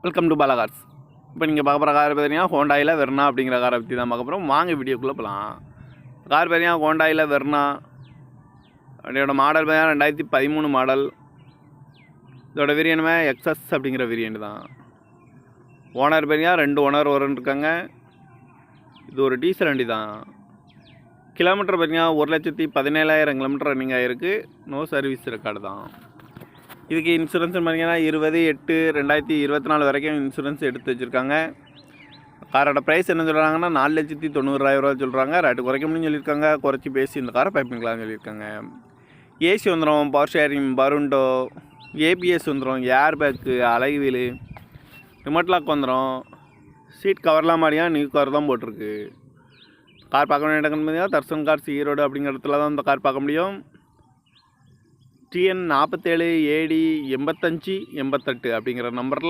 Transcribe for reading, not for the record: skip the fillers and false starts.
Welcome to Bala cars. இப்போ நீங்கள் பார்க்க போகிற கார் பார்த்தீங்கன்னா ஹோண்டாயில் வெர்னா அப்படிங்கிற காரை பற்றி தான் பார்க்க போகிறோம். வாங்க வீடியோக்குள்ளே போகலாம். கார் பார்த்தீங்கன்னா ஹோண்டாயில் வெர்னா அதோட மாடல் பார்த்தீங்கன்னா 2013 மாடல். இதோட வேரியன்ட்மே எக்ஸஸ் அப்படிங்கிற வேரியன்ட் தான். ஓனர் பார்த்தீங்கன்னா 2 ஓனர் இருக்காங்க. இது ஒரு டீசல் வண்டி தான். கிலோமீட்டர் பார்த்தீங்கன்னா 1,17,000 கிலோமீட்டர் ரன்னிங் ஆகிருக்கு. நோ சர்வீஸ் ரெக்கார்டு தான். இதுக்கு இன்சூரன்ஸ் பார்த்தீங்கன்னா 20/8/2024 வரைக்கும் இன்சூரன்ஸ் எடுத்து வச்சுருக்காங்க. காரோட ப்ரைஸ் என்ன சொல்கிறாங்கன்னா 4,90,000 சொல்கிறாங்க. ரேட்டு குறைக்க முடியும்னு சொல்லியிருக்காங்க. குறைச்சி பேசி இந்த காரை பைப்பிங்களான்னு சொல்லியிருக்காங்க. ஏசி வந்துடும், பவர் ஷேரிங், பருண்டோ, ஏபிஎஸ் வந்துடும், ஏர் பேக்கு, அழகு வீலு, ரிமோட் லாக் வந்துடும். சீட் கவர்லாம் மாதிரியா நியூ கவர் தான் போட்டிருக்கு. கார் பார்க்க வேண்டிய இடங்கள்னு பார்த்தீங்கன்னா தர்சன் கார்ஸ் ஈரோடு அப்படிங்கிற இடத்துல தான் இந்த கார் பார்க்க முடியும். TN 47 AD 85 88 அப்படிங்கிற நம்பரில்